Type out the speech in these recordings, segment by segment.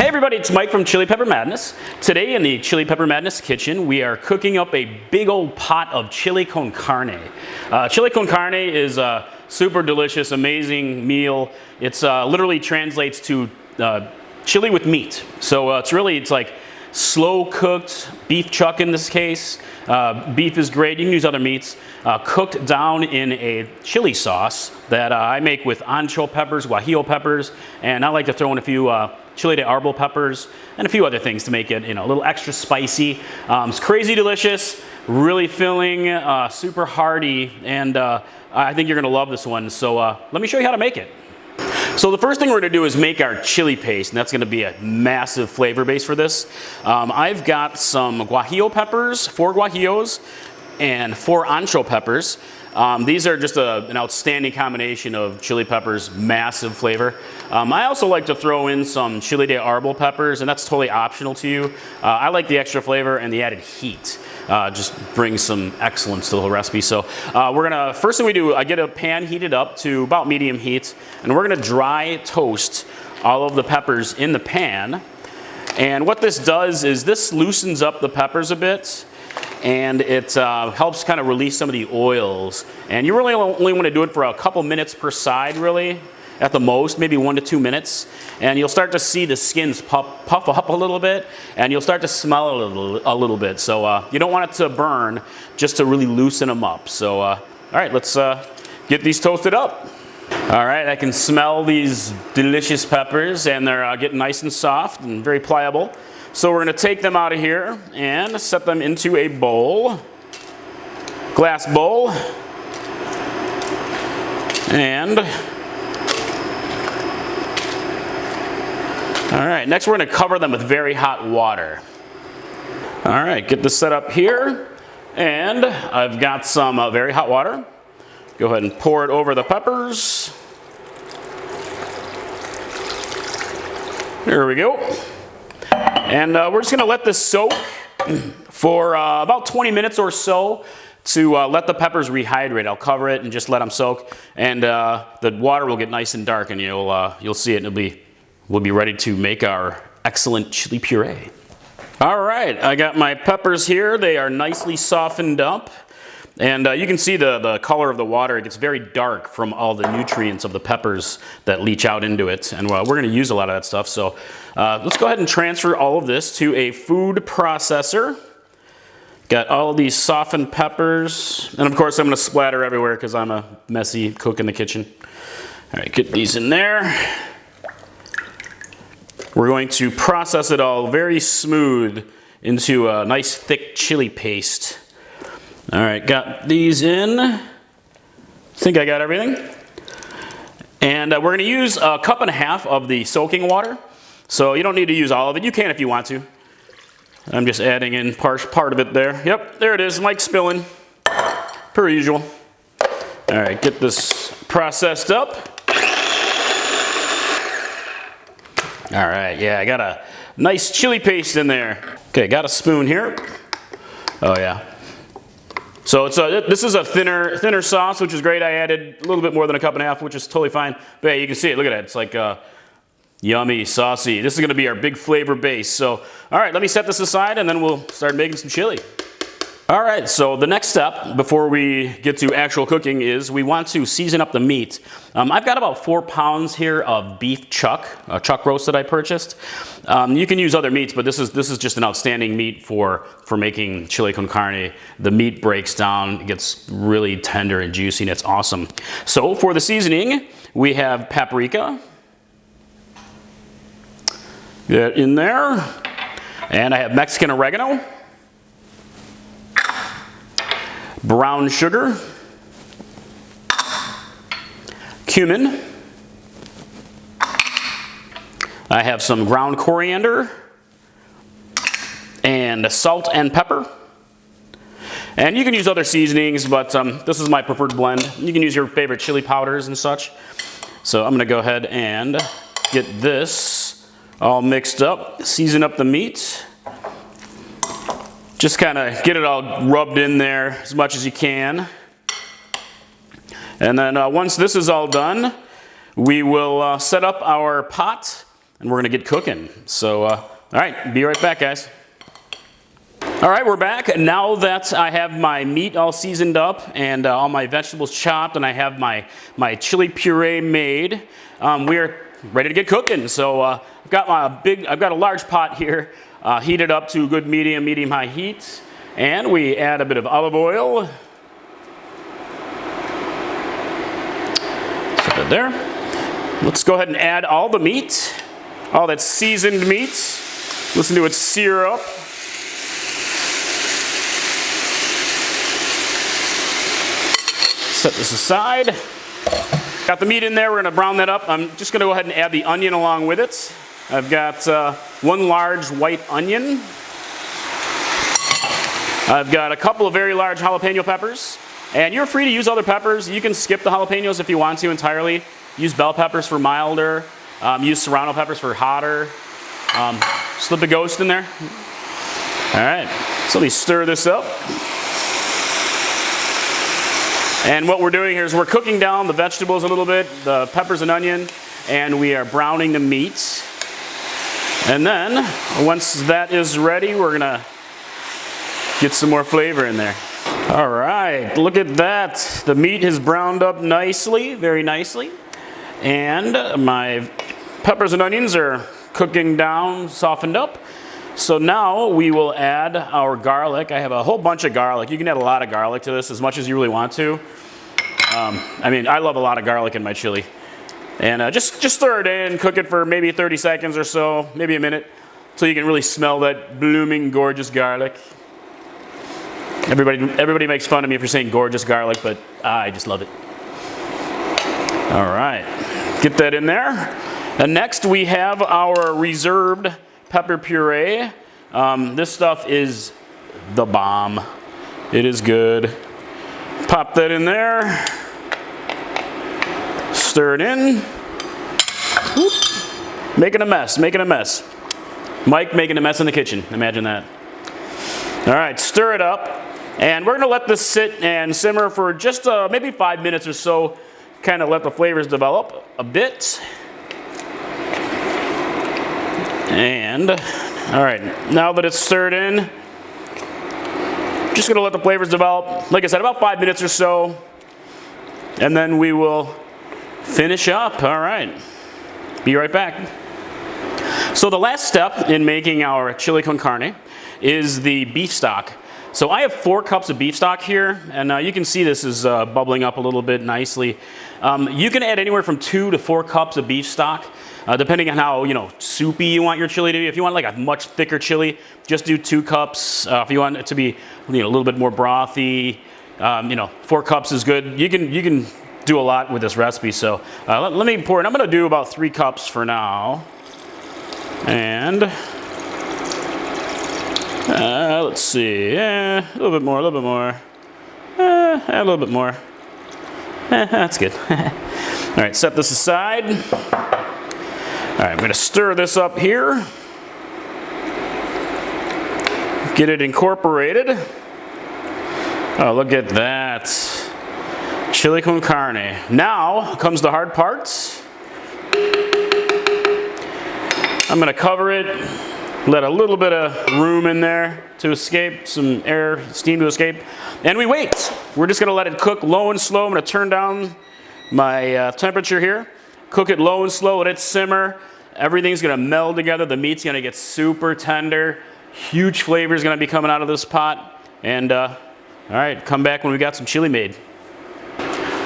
Hey everybody, it's Mike from Chili Pepper Madness. Today in the Chili Pepper Madness kitchen, we are cooking up a big old pot of Chili Con Carne. Chili Con Carne is a super delicious, amazing meal. It's literally translates to chili with meat. So it's like slow cooked beef chuck in this case. Beef is great, you can use other meats. Cooked down in a chili sauce that I make with ancho peppers, guajillo peppers, and I like to throw in a few chili de árbol peppers and a few other things to make it, a little extra spicy. It's crazy delicious, really filling, super hearty, and I think you're gonna love this one. So let me show you how to make it. So the first thing we're gonna do is make our chili paste, and that's gonna be a massive flavor base for this. I've got some guajillo peppers, 4 guajillos, and 4 ancho peppers. These are just an outstanding combination of chili peppers, massive flavor. I also like to throw in some chili de árbol peppers, and that's totally optional to you. I like the extra flavor and the added heat. Just brings some excellence to the whole recipe. So first thing we do, I get a pan heated up to about medium heat, and we're gonna dry toast all of the peppers in the pan. And what this does is this loosens up the peppers a bit, and it helps kind of release some of the oils. And you really only want to do it for a couple minutes per side, really, at the most, maybe 1 to 2 minutes. And you'll start to see the skins puff up a little bit, and you'll start to smell a little bit. So you don't want it to burn, just to really loosen them up. So all right, let's get these toasted up. All right, I can smell these delicious peppers, and they're getting nice and soft and very pliable. So we're gonna take them out of here and set them into a bowl, glass bowl. And, all right, next we're gonna cover them with very hot water. All right, get this set up here. And I've got some very hot water. Go ahead and pour it over the peppers. There we go. And we're just gonna let this soak for about 20 minutes or so to let the peppers rehydrate. I'll cover it and just let them soak, and the water will get nice and dark, and you'll see it, and we'll be ready to make our excellent chili puree. All right, I got my peppers here. They are nicely softened up. And you can see the color of the water. It gets very dark from all the nutrients of the peppers that leach out into it. And we're gonna use a lot of that stuff. So let's go ahead and transfer all of this to a food processor. Got all of these softened peppers. And of course I'm gonna splatter everywhere because I'm a messy cook in the kitchen. All right, get these in there. We're going to process it all very smooth into a nice thick chili paste. All right, got these in. I think I got everything. And we're gonna use 1.5 cups of the soaking water. So you don't need to use all of it. You can if you want to. I'm just adding in part of it there. Yep, there it is, Mike's spilling, per usual. All right, get this processed up. All right, yeah, I got a nice chili paste in there. Okay, got a spoon here. Oh yeah. So this is a thinner sauce, which is great. I added a little bit more than 1.5 cups, which is totally fine. But yeah, you can see it, look at it. It's like yummy, saucy. This is gonna be our big flavor base. So, all right, let me set this aside and then we'll start making some chili. All right, so the next step before we get to actual cooking is we want to season up the meat. I've got about 4 pounds here of beef chuck, a chuck roast that I purchased. You can use other meats, but this is just an outstanding meat for making chili con carne. The meat breaks down, it gets really tender and juicy, and it's awesome. So for the seasoning, we have paprika. Get in there. And I have Mexican oregano. Brown sugar, cumin, I have some ground coriander, and salt and pepper. And you can use other seasonings, but this is my preferred blend. You can use your favorite chili powders and such. So I'm gonna go ahead and get this all mixed up, season up the meat. Just kind of get it all rubbed in there as much as you can. And then once this is all done, we will set up our pot and we're gonna get cooking. So, all right, be right back, guys. All right, we're back. Now that I have my meat all seasoned up and all my vegetables chopped, and I have my chili puree made, we're ready to get cooking. So I've got a large pot here, heated up to good medium high heat, and we add a bit of olive oil. Set that there. Let's go ahead and add all the meat, all that seasoned meat. Listen to it sear up. Set this aside. Got the meat in there, we're gonna brown that up. I'm just gonna go ahead and add the onion along with it. I've got one large white onion. I've got a couple of very large jalapeno peppers. And you're free to use other peppers. You can skip the jalapenos if you want to entirely. Use bell peppers for milder. Use serrano peppers for hotter. Slip a ghost in there. All right, so let me stir this up. And what we're doing here is we're cooking down the vegetables a little bit, the peppers and onion, and we are browning the meat. And then, once that is ready, we're gonna get some more flavor in there. All right, look at that. The meat has browned up nicely, very nicely. And my peppers and onions are cooking down, softened up. So now we will add our garlic. I have a whole bunch of garlic. You can add a lot of garlic to this, as much as you really want to. I mean, I love a lot of garlic in my chili. And just stir it in, cook it for maybe 30 seconds or so, maybe a minute, so you can really smell that blooming, gorgeous garlic. Everybody makes fun of me if you're saying gorgeous garlic, but I just love it. All right, get that in there. And next we have our reserved pepper puree. This stuff is the bomb. It is good. Pop that in there. Stir it in. Whoop. Making a mess, making a mess. Mike making a mess in the kitchen, imagine that. All right, stir it up. And we're gonna let this sit and simmer for just maybe 5 minutes or so, kind of let the flavors develop a bit. And, all right, now that it's stirred in, just gonna let the flavors develop. Like I said, about 5 minutes or so, and then we will finish up. All right, be right back. So the last step in making our chili con carne is the beef stock. So I have 4 cups of beef stock here, and you can see this is bubbling up a little bit nicely. You can add anywhere from 2 to 4 cups of beef stock, depending on how soupy you want your chili to be. If you want like a much thicker chili, just do 2 cups. If you want it to be a little bit more brothy, 4 cups is good. You can do a lot with this recipe. So let me pour it. I'm gonna do about 3 cups for now, and. Let's see, a little bit more, a little bit more, a little bit more. That's good. All right, set this aside. All right, I'm gonna stir this up here. Get it incorporated. Oh, look at that. Chili con carne. Now comes the hard parts. I'm gonna cover it. Let a little bit of room in there to escape, some air, steam to escape. And we wait. We're just gonna let it cook low and slow. I'm gonna turn down my temperature here. Cook it low and slow, let it simmer. Everything's gonna meld together. The meat's gonna get super tender. Huge flavor is gonna be coming out of this pot. And all right, come back when we got some chili made.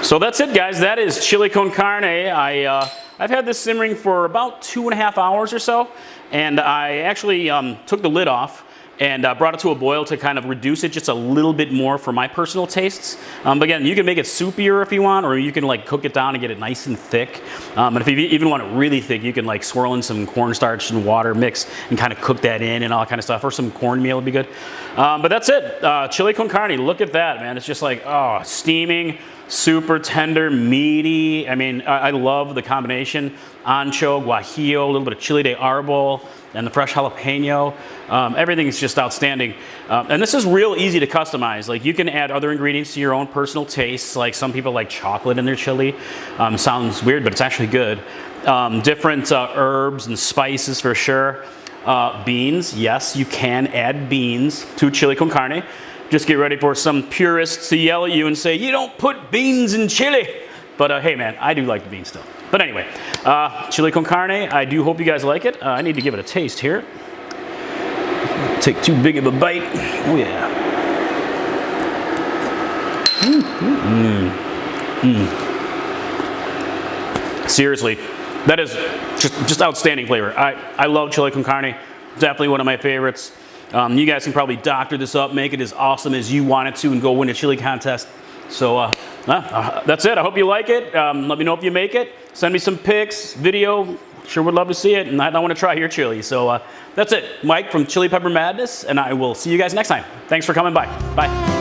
So that's it, guys. That is chili con carne. I've had this simmering for about 2.5 hours or so, and I actually took the lid off and brought it to a boil to kind of reduce it just a little bit more for my personal tastes. But again, you can make it soupier if you want, or you can like cook it down and get it nice and thick. And if you even want it really thick, you can like swirl in some cornstarch and water mix and kind of cook that in and all that kind of stuff, or some cornmeal would be good. But that's it, chili con carne. Look at that, man. It's just like, oh, steaming. Super tender, meaty. I mean, I love the combination. Ancho, guajillo, a little bit of chile de arbol, and the fresh jalapeno. Everything is just outstanding. And this is real easy to customize. Like, you can add other ingredients to your own personal tastes. Like, some people like chocolate in their chili. Sounds weird, but it's actually good. different herbs and spices for sure. Beans, yes, you can add beans to chili con carne. Just get ready for some purists to yell at you and say, you don't put beans in chili. But hey man, I do like the beans still. But anyway, chili con carne, I do hope you guys like it. I need to give it a taste here. Take too big of a bite. Oh yeah. Seriously, that is just outstanding flavor. I love chili con carne. Definitely one of my favorites. You guys can probably doctor this up, make it as awesome as you want it to, and go win a chili contest. So that's it. I hope you like it. Let me know if you make it. Send me some pics, video. Sure would love to see it, and I want to try your chili. So that's it. Mike from Chili Pepper Madness, and I will see you guys next time. Thanks for coming by. Bye.